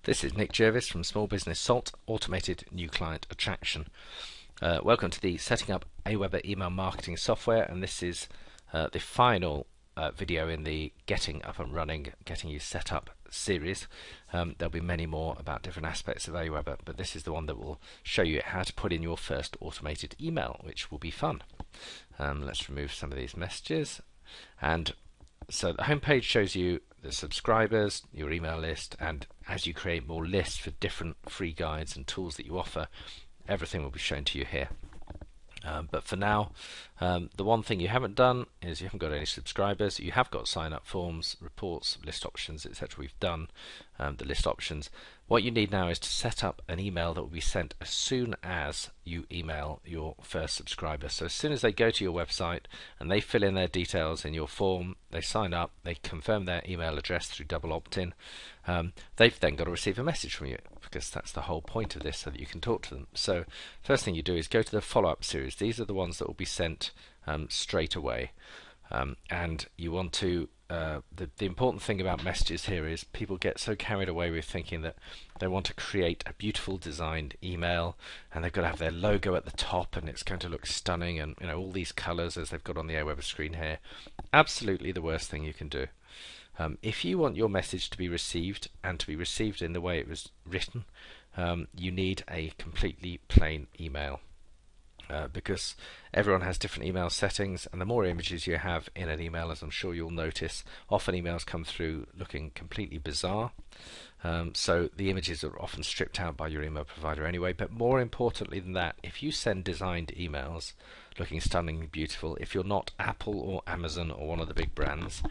This is Nick Jervis from Small Business Salt, Automated New Client Attraction. Welcome to the Setting Up AWeber Email Marketing Software, and this is the final video in the Getting Up and Running, Getting You Set Up series. There'll be many more about different aspects of AWeber, but this is the one that will show you how to put in your first automated email, which will be fun. Let's remove some of these messages. And so the home page shows you the subscribers, your email list, and as you create more lists for different free guides and tools that you offer, everything will be shown to you here. But for now, the one thing you haven't done is you haven't got any subscribers. You have got sign up forms, reports, list options, etc. We've done the list options. What you need now is to set up an email that will be sent as soon as you email your first subscriber. So as soon as they go to your website and they fill in their details in your form, they sign up, they confirm their email address through double opt-in, they've then got to receive a message from you, because that's the whole point of this, so that you can talk to them. So first thing you do is go to the follow-up series. These are the ones that will be sent straight away, and you want to the important thing about messages here is people get so carried away with thinking that they want to create a beautiful designed email and they've got to have their logo at the top and it's going to look stunning and all these colors as they've got on the AWeber screen here. Absolutely the worst thing you can do. If you want your message to be received and to be received in the way it was written, you need a completely plain email. Because everyone has different email settings, and the more images you have in an email, as I'm sure you'll notice, often emails come through looking completely bizarre. So the images are often stripped out by your email provider anyway. But more importantly than that, if you send designed emails looking stunningly beautiful, if you're not Apple or Amazon or one of the big brands,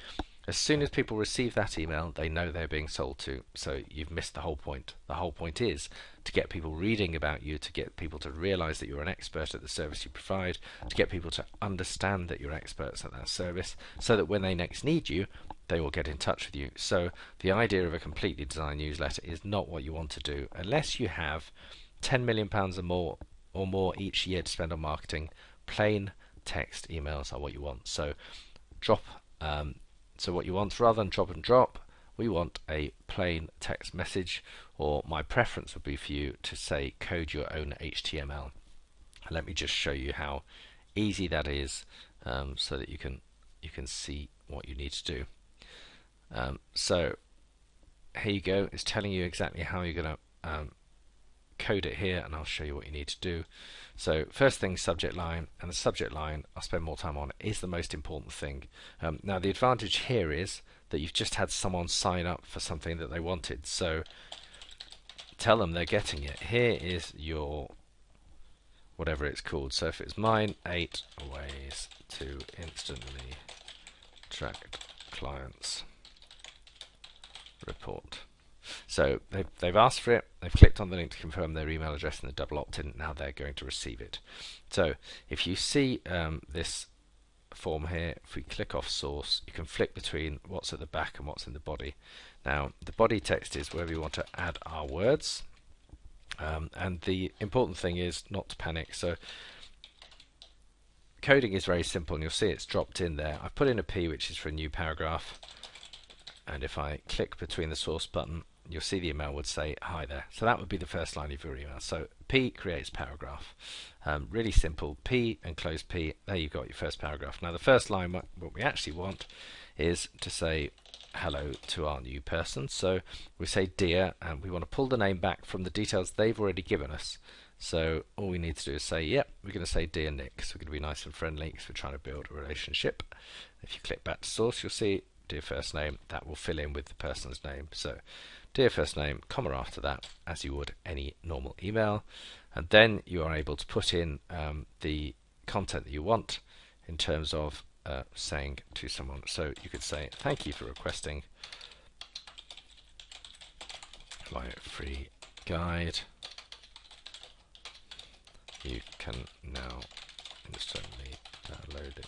as soon as people receive that email, they know they're being sold to. So you've missed the whole point. The whole point is to get people reading about you, to get people to realize that you're an expert at the service you provide, to get people to understand that you're experts at that service, so that when they next need you, they will get in touch with you. So the idea of a completely designed newsletter is not what you want to do unless you have £10 million or more each year to spend on marketing. Plain text emails are what you want. So what you want, rather than drop and drop, we want a plain text message, or my preference would be for you to say code your own HTML. Let me just show you how easy that is, so that you can see what you need to do. So here you go. It's telling you exactly how you're going to code it here, and I'll show you what you need to do. So first thing, subject line, and the subject line I'll spend more time on, is the most important thing. Now the advantage here is that you've just had someone sign up for something that they wanted, so tell them they're getting it. Here is your whatever it's called. So if it's mine, 8 ways to instantly attract clients report. So they've asked for it, they've clicked on the link to confirm their email address in the double opt-in, now they're going to receive it. So if you see this form here, if we click off source, you can flick between what's at the back and what's in the body. Now the body text is where we want to add our words, and the important thing is not to panic. So coding is very simple, and you'll see it's dropped in there. I've put in a P, which is for a new paragraph, and if I click between the source button, you'll see the email would say hi there. So that would be the first line of your email. So P creates paragraph. Really simple. P and close P. There you've got your first paragraph. Now the first line, what we actually want is to say hello to our new person. So we say dear, and we want to pull the name back from the details they've already given us. So all we need to do is say, yep, we're going to say dear Nick. So we're going to be nice and friendly because we're trying to build a relationship. If you click back to source, you'll see dear first name. That will fill in with the person's name. So dear first name, comma after that, as you would any normal email, and then you are able to put in the content that you want in terms of saying to someone. So you could say, thank you for requesting my free guide. You can now instantly download it.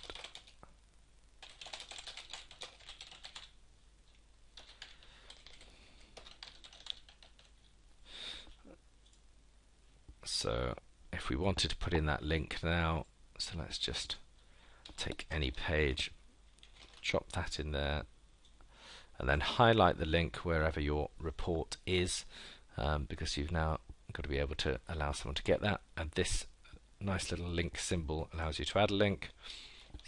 So if we wanted to put in that link now, so let's just take any page, drop that in there, and then highlight the link wherever your report is. because you've now got to be able to allow someone to get that, and this nice little link symbol allows you to add a link.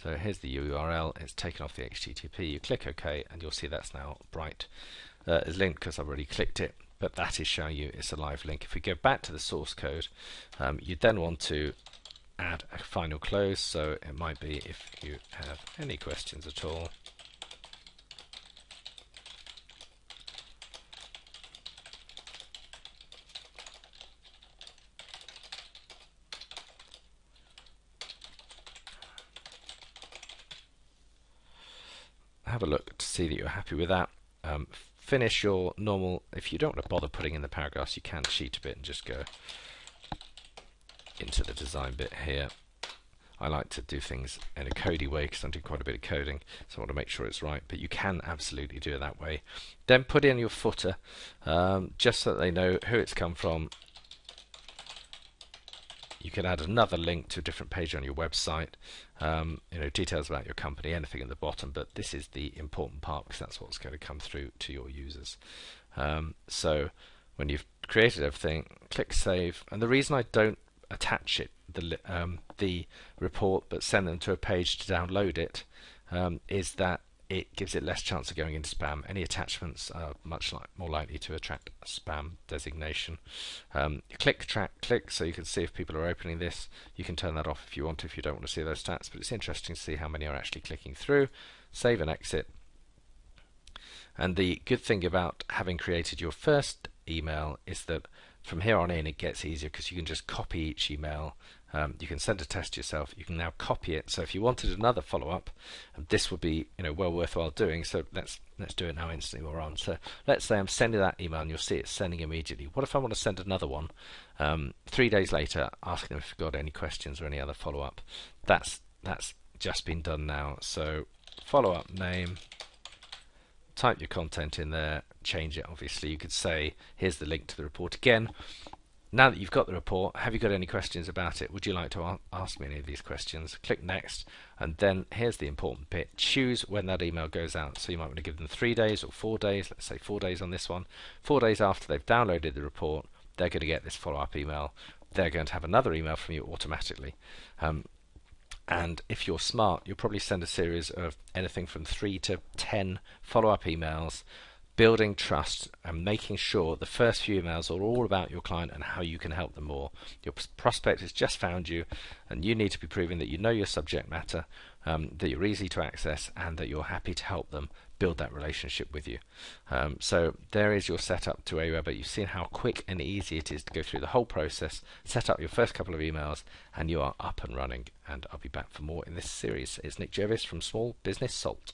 So here's the URL, it's taken off the HTTP, you click OK and you'll see that's now bright as linked because I've already clicked it, but that is showing you it's a live link. If we go back to the source code, you then want to add a final close, so it might be if you have any questions at all. Have a look to see that you're happy with that. Finish your normal. If you don't want to bother putting in the paragraphs, you can cheat a bit and just go into the design bit here. I like to do things in a codey way because I'm doing quite a bit of coding, so I want to make sure it's right, but you can absolutely do it that way. Then put in your footer, just so that they know who it's come from. You can add another link to a different page on your website, details about your company, anything at the bottom, but this is the important part because that's what's going to come through to your users. So when you've created everything, click Save, and the reason I don't attach it, the report, but send them to a page to download it, is that it gives it less chance of going into spam. Any attachments are much more likely to attract a spam designation. Click so you can see if people are opening this. You can turn that off if you want, if you don't want to see those stats, but it's interesting to see how many are actually clicking through. Save and exit. And the good thing about having created your first email is that from here on in it gets easier because you can just copy each email. You can send a test yourself. You can now copy it. So if you wanted another follow-up, this would be well worthwhile doing. So let's do it now instantly while we're on. So let's say I'm sending that email and you'll see it's sending immediately. What if I want to send another one 3 days later, asking them if you've got any questions or any other follow-up? That's just been done now. So follow-up name. Type your content in there, change it obviously. You could say, here's the link to the report again. Now that you've got the report, have you got any questions about it? Would you like to ask me any of these questions? Click Next, and then here's the important bit. Choose when that email goes out. So you might want to give them 3 days or 4 days. Let's say 4 days on this one. 4 days after they've downloaded the report, they're going to get this follow-up email. They're going to have another email from you automatically. And if you're smart, you'll probably send a series of anything from 3 to 10 follow-up emails, building trust and making sure the first few emails are all about your client and how you can help them more. Your prospect has just found you, and you need to be proving that you know your subject matter, that you're easy to access, and that you're happy to help them build that relationship with you. So there is your setup to AWeber. You've seen how quick and easy it is to go through the whole process, set up your first couple of emails, and you are up and running. And I'll be back for more in this series. It's Nick Jervis from Small Business Salt.